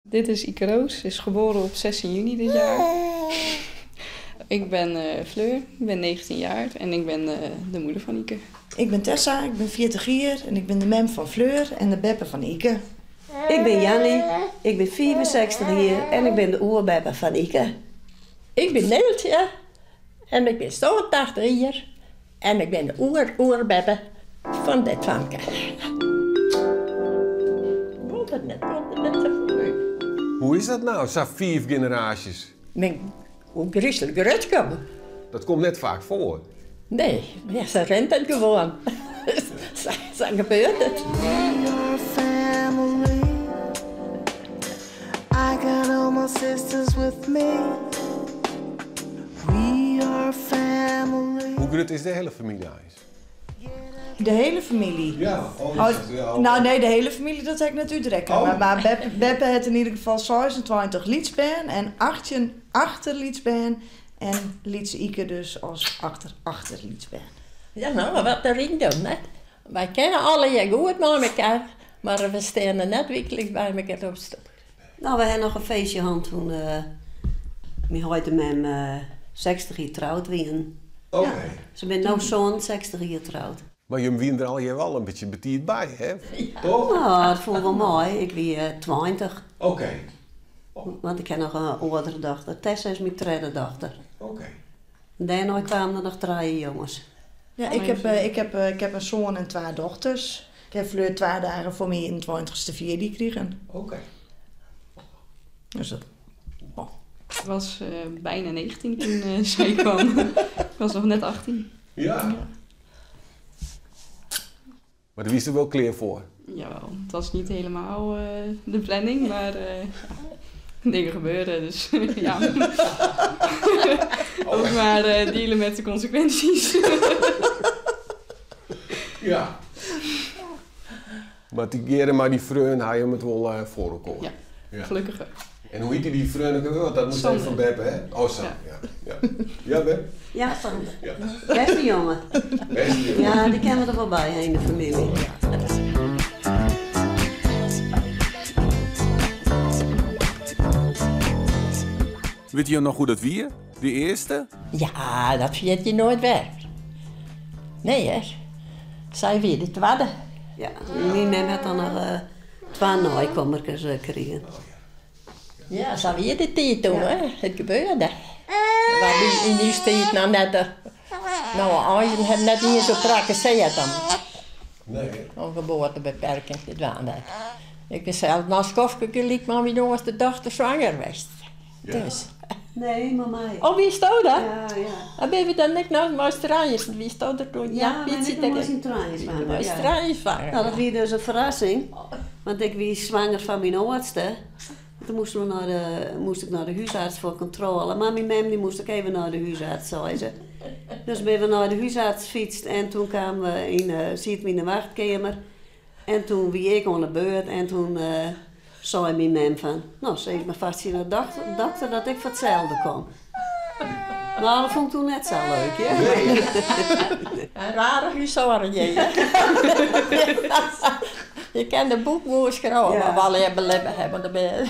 Dit is Ike Roos, is geboren op 16 juni dit jaar. Ik ben Fleur, ik ben 19 jaar en ik ben de moeder van Ike. Ik ben Tessa, ik ben 40 jaar en ik ben de mem van Fleur en de beppe van Ike. Ik ben Jannie, ik ben 64 jaar en ik ben de oerbeppe van Ike. Ik ben Neeltje en ik ben 80 jaar en ik ben de oerbeppe van dit famke. Hoe is dat nou, zo'n 4 generaties? Hoe griezelig uitkomen? Dat komt net vaak voor. Nee, ja, ze rent het gewoon. Zo gebeurt het. We are family. I got all my sisters with me. We are family. Hoe groot is de hele familie eigenlijk? De hele familie? Ja, Nou nee, de hele familie dat heb ik net Utrecht. Maar Beppe heeft in ieder geval 26 liedspaan en 18 achterliedspaan. En liedse Ike dus als achterliedspaan. Ja, nou, wat erin doen, hè. Wij kennen alle je goed met elkaar, maar we staan er net wekelijks bij elkaar op stap. Nou, we hebben nog een feestje gehad toen mijn huid met 60 jaar trouwd waren. Oké. Ze ben nu zo'n 60 jaar trouwd. Maar je wien er al je wel een beetje betiert bij, hè? Ja. Toch? Nou, dat voelde wel mooi. Ik ben 20. Oké. Want ik heb nog een oudere dochter. Tessa is mijn tweede dochter. Oké. Daarna kwamen er nog 3 jongens. Ja, ik heb een zoon en 2 dochters. Ik heb Fleur 2 dagen voor mijn 21ste vierde gekregen. Oké. Dus dat... Ik was bijna 19 toen zij kwam. Ik was nog net 18. Ja. Maar daar wist er wel klaar voor. Jawel, het was niet helemaal de planning, maar dingen gebeuren, dus ja. Ook maar dealen met de consequenties. Ja. Maar die keren maar die vreun, hij hem het wel voorgekomen. Ja, gelukkig wel. En hoe heet die vreun ook wel? Dat moest Sander. even van Beppe, hè? Oh, Sam. Ja. Ja, Beppe? Ja, Sander. Ja. Beste jongen. Beste jongen. Ja, die kennen we er wel bij in de familie. Weet je nog hoe dat wie? De eerste? Ja, dat vergeet je nooit weg. Nee, hè. Zij weer de tweede. Ja, mijn mem had dan nog 2 naaikommertjes gekregen. Ja, ze weer de tijd toen, hè. Het gebeurde. We in die tijd nou net... Nou, Eisen had net niet zo praktiseerd dan. Nee. Een geboortebeperking, dit waren dat. Ik ben zelf naar Skofke gelijk, maar mijn jongste dochter zwanger geweest. Ja. Dus. Nee, mama. Oh, wie is dat dan? Ja, ja. En ben je dan niet naar Australië? Wie is dat er toen? Ja, wie maar zit ik er was in trouwens zwanger. Ja. Australië zwanger. Nou, dat was dus een verrassing. Want ik was zwanger van mijn oudste. Toen moest ik naar de huisarts voor controle. Maar mijn mem die moest ik even naar de huisarts, zei ze. Dus ben we naar de huisarts gefietst en toen kwamen we in de wachtkamer. En toen wie ik aan de beurt en toen zei mijn mem van... Nou, ze heeft me vast zien naar de dokter dat ik voor hetzelfde kom. Nou, dat vond ik toen net zo leuk, hè? Een rare huisarts, je. Je kent de boekmoes gewoon, maar we alle hebben hebben erbij.